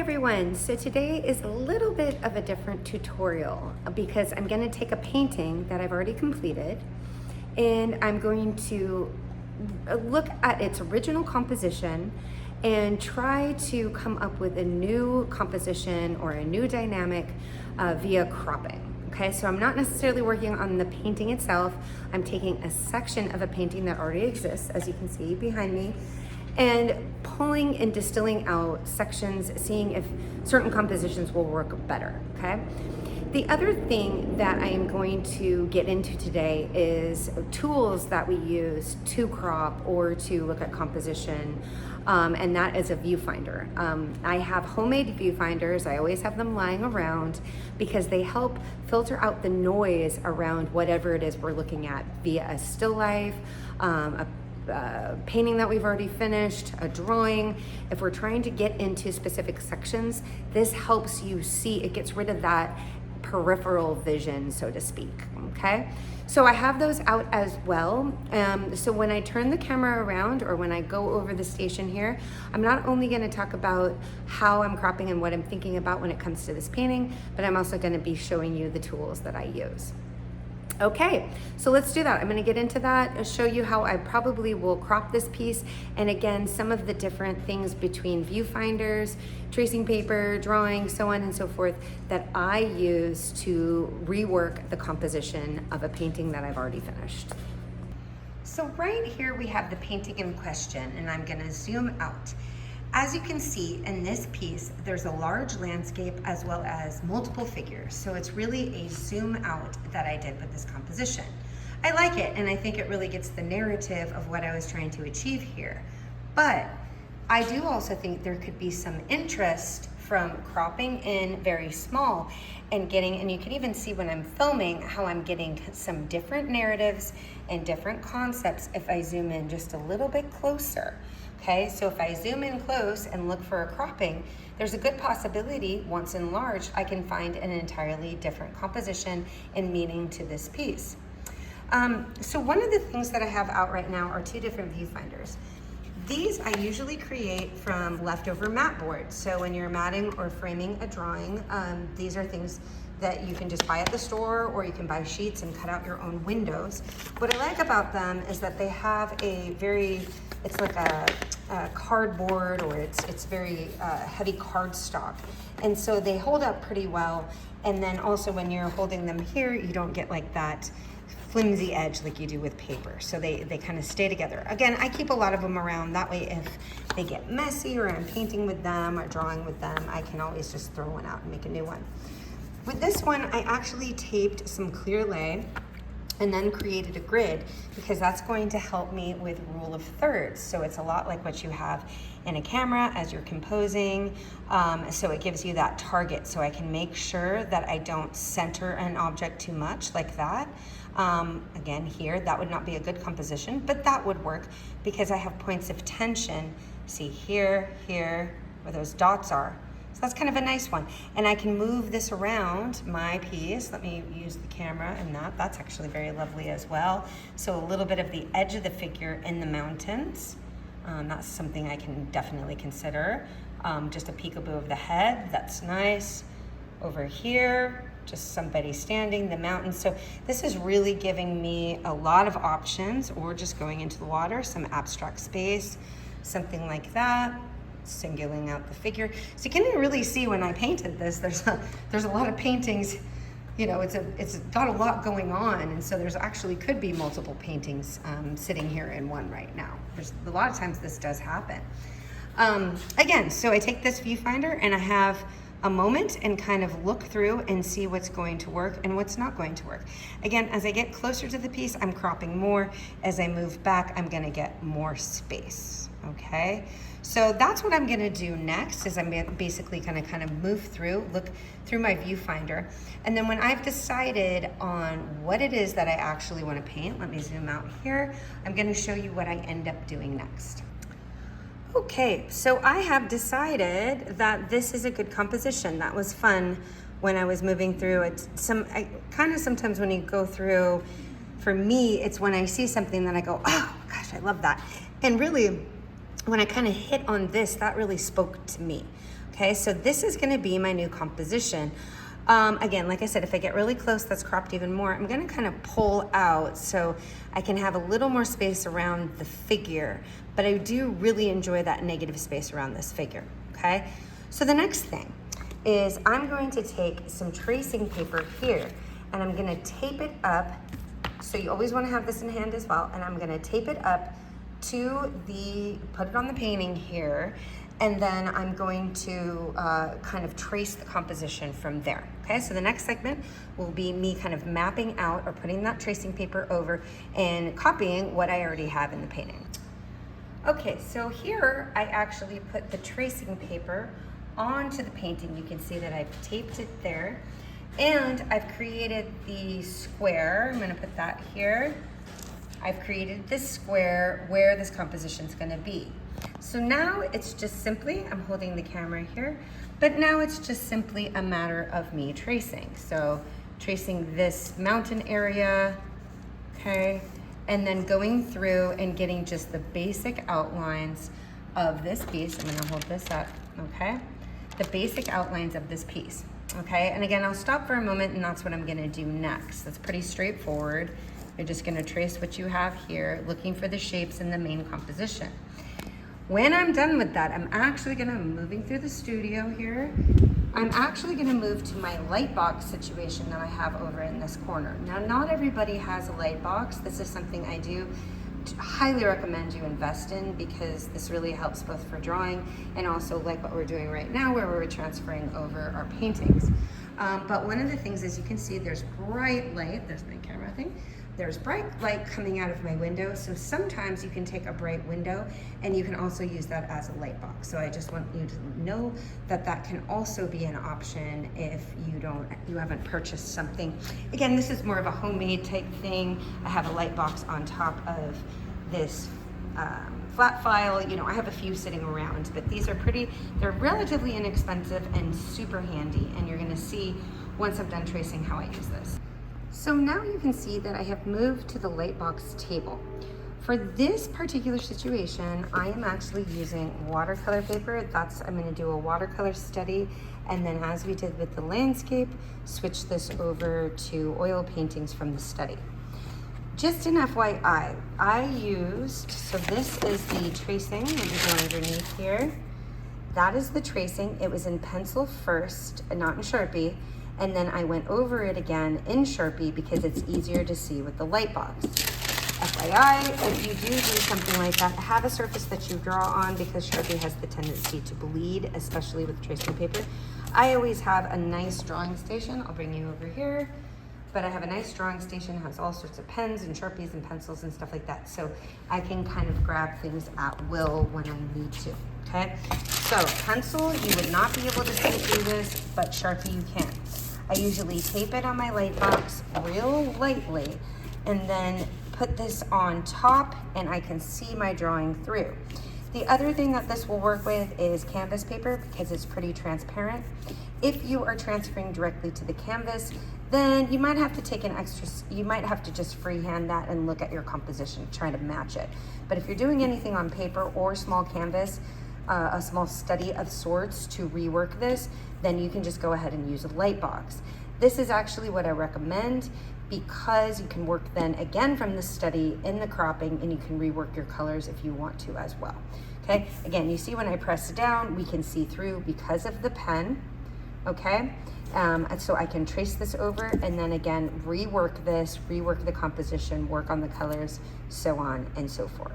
everyone, so today is a little bit of a different tutorial because I'm going to take a painting that I've already completed and I'm going to look at its original composition and try to come up with a new composition or a new dynamic via cropping. Okay, so I'm not necessarily working on the painting itself. I'm taking a section of a painting that already exists, as you can see behind me, and pulling and distilling out sections, seeing if certain compositions will work better, okay? The other thing that I am going to get into today is tools that we use to crop or to look at composition, and that is a viewfinder. I have homemade viewfinders. I always have them lying around because they help filter out the noise around whatever it is we're looking at via a still life, a painting that we've already finished, a drawing. If we're trying to get into specific sections, this helps you see, it gets rid of that peripheral vision, so to speak, okay? So I have those out as well. So when I turn the camera around or when I go over the station here, I'm not only gonna talk about how I'm cropping and what I'm thinking about when it comes to this painting, but I'm also gonna be showing you the tools that I use. Okay, so let's do that. I'm gonna get into that and show you how I probably will crop this piece. And again, some of the different things between viewfinders, tracing paper, drawing, so on and so forth, that I use to rework the composition of a painting that I've already finished. So right here we have the painting in question, and I'm gonna zoom out. As you can see in this piece, there's a large landscape as well as multiple figures. So it's really a zoom out that I did with this composition. I like it, and I think it really gets the narrative of what I was trying to achieve here. But I do also think there could be some interest from cropping in very small and you can even see when I'm filming how I'm getting some different narratives and different concepts if I zoom in just a little bit closer. Okay, so if I zoom in close and look for a cropping, there's a good possibility, once enlarged, I can find an entirely different composition and meaning to this piece. So one of the things that I have out right now are two different viewfinders. These I usually create from leftover mat boards. So when you're matting or framing a drawing, these are things that you can just buy at the store, or you can buy sheets and cut out your own windows. What I like about them is that they have a it's like a cardboard, or it's very heavy cardstock. And so they hold up pretty well. And then also when you're holding them here, you don't get like that flimsy edge like you do with paper. So they kind of stay together. Again, I keep a lot of them around. That way if they get messy or I'm painting with them or drawing with them, I can always just throw one out and make a new one. With this one, I actually taped some clear lay and then created a grid because that's going to help me with rule of thirds. So it's a lot like what you have in a camera as you're composing. So it gives you that target so I can make sure that I don't center an object too much like that. Again, here, that would not be a good composition, but that would work because I have points of tension. See here, here, where those dots are. So that's kind of a nice one. And I can move this around my piece. Let me use the camera and that's actually very lovely as well. So a little bit of the edge of the figure in the mountains. That's something I can definitely consider. Just a peekaboo of the head, that's nice. Over here, just somebody standing, the mountains. So this is really giving me a lot of options, or just going into the water, some abstract space, something like that. Singling out the figure. So you can really see when I painted this, there's a lot of paintings, you know, it's got a lot going on, and so there's actually could be multiple paintings sitting here in one right now. There's a lot of times this does happen. Again, so I take this viewfinder and I have a moment and kind of look through and see what's going to work and what's not going to work. Again, as I get closer to the piece, I'm cropping more. As I move back, I'm gonna get more space, okay? So that's what I'm gonna do next, is I'm basically gonna kind of move through, look through my viewfinder. And then when I've decided on what it is that I actually wanna paint, let me zoom out here, I'm gonna show you what I end up doing next. Okay, so I have decided that this is a good composition. That was fun when I was moving through it. Sometimes when you go through, for me, it's when I see something that I go, oh gosh, I love that. And really, when I kind of hit on this, that really spoke to me. Okay, so this is gonna be my new composition. Again, like I said, if I get really close, that's cropped even more. I'm gonna kind of pull out so I can have a little more space around the figure, but I do really enjoy that negative space around this figure, okay? So the next thing is I'm going to take some tracing paper here and I'm gonna tape it up. So you always wanna have this in hand as well. And I'm gonna tape it up to put it on the painting here. And then I'm going to kind of trace the composition from there. Okay, so the next segment will be me kind of mapping out or putting that tracing paper over and copying what I already have in the painting. Okay, so here I actually put the tracing paper onto the painting. You can see that I've taped it there. And I've created the square. I'm gonna put that here. I've created this square where this composition is gonna be. So now it's just simply, I'm holding the camera here, but now it's just simply a matter of me tracing. So tracing this mountain area, okay, and then going through and getting just the basic outlines of this piece. I'm gonna hold this up, okay? The basic outlines of this piece, okay? And again, I'll stop for a moment and that's what I'm gonna do next. That's pretty straightforward. You're just gonna trace what you have here, looking for the shapes in the main composition. When I'm done with that, I'm actually moving through the studio here, I'm actually gonna move to my light box situation that I have over in this corner. Now, not everybody has a light box. This is something I do highly recommend you invest in because this really helps both for drawing and also like what we're doing right now where we're transferring over our paintings. But one of the things is you can see there's bright light, there's my camera thing, there's bright light coming out of my window. So sometimes you can take a bright window and you can also use that as a light box. So I just want you to know that that can also be an option if you haven't purchased something. Again, this is more of a homemade type thing. I have a light box on top of this flat file. You know, I have a few sitting around, but these are they're relatively inexpensive and super handy. And you're gonna see once I'm done tracing how I use this. So now you can see that I have moved to the lightbox table. For this particular situation, I am actually using watercolor paper. I'm gonna do a watercolor study, and then as we did with the landscape, switch this over to oil paintings from the study. Just an FYI, so this is the tracing that you go underneath here. That is the tracing. It was in pencil first, not in Sharpie. And then I went over it again in Sharpie because it's easier to see with the light box. FYI, if you do something like that, have a surface that you draw on because Sharpie has the tendency to bleed, especially with tracing paper. I always have a nice drawing station. I'll bring you over here. But I have a nice drawing station, has all sorts of pens and Sharpies and pencils and stuff like that. So I can kind of grab things at will when I need to, okay? So pencil, you would not be able to see through this, but Sharpie you can. I usually tape it on my light box real lightly and then put this on top and I can see my drawing through. The other thing that this will work with is canvas paper because it's pretty transparent. If you are transferring directly to the canvas, then you might have to take you might have to just freehand that and look at your composition, try to match it. But if you're doing anything on paper or small canvas, a small study of sorts to rework this, then you can just go ahead and use a light box. This is actually what I recommend because you can work then again from the study in the cropping and you can rework your colors if you want to as well. Okay, again, you see when I press down, we can see through because of the pen, okay? And so I can trace this over and then again, rework the composition, work on the colors, so on and so forth.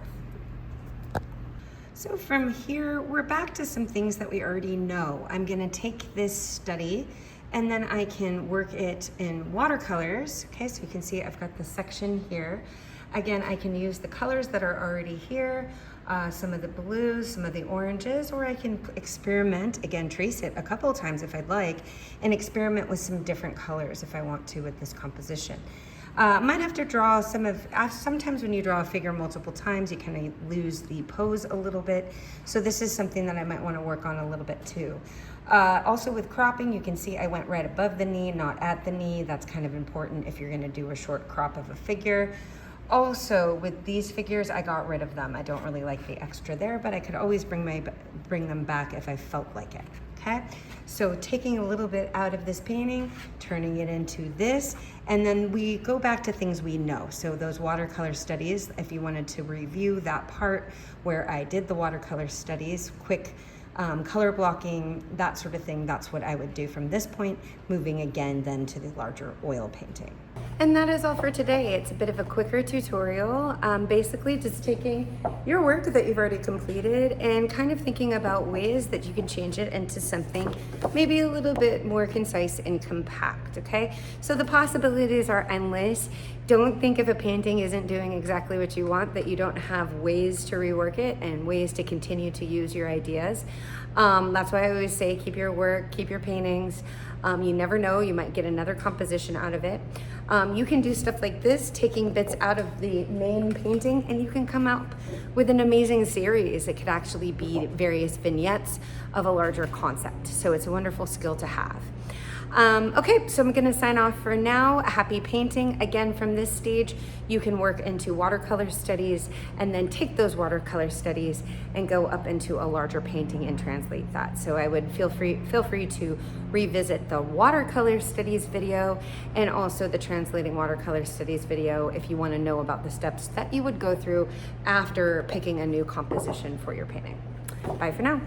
So from here, we're back to some things that we already know. I'm gonna take this study and then I can work it in watercolors. Okay, so you can see I've got the section here. Again, I can use the colors that are already here, some of the blues, some of the oranges, or I can experiment, again, trace it a couple of times if I'd like, and experiment with some different colors if I want to with this composition. Might have to draw sometimes when you draw a figure multiple times, you kind of lose the pose a little bit. So this is something that I might want to work on a little bit too. Also with cropping, you can see I went right above the knee, not at the knee. That's kind of important if you're going to do a short crop of a figure. also with these figures, I got rid of them. I don't really like the extra there, but I could always bring them back if I felt like it. Okay, so taking a little bit out of this painting, turning it into this, and then we go back to things we know. So those watercolor studies, if you wanted to review that part where I did the watercolor studies, quick color blocking, that sort of thing, that's what I would do from this point, moving again then to the larger oil painting. And that is all for today. It's a bit of a quicker tutorial, basically just taking your work that you've already completed and kind of thinking about ways that you can change it into something maybe a little bit more concise and compact, okay? So the possibilities are endless. Don't think if a painting isn't doing exactly what you want that you don't have ways to rework it and ways to continue to use your ideas. That's why I always say keep your work, keep your paintings. You never know, you might get another composition out of it. You can do stuff like this, taking bits out of the main painting, and you can come out with an amazing series. It could actually be various vignettes of a larger concept. So it's a wonderful skill to have. Okay, so I'm gonna sign off for now. Happy painting. Again, from this stage, you can work into watercolor studies and then take those watercolor studies and go up into a larger painting and translate that. So I would feel free to revisit the watercolor studies video and also the translating watercolor studies video if you wanna know about the steps that you would go through after picking a new composition for your painting. Bye for now.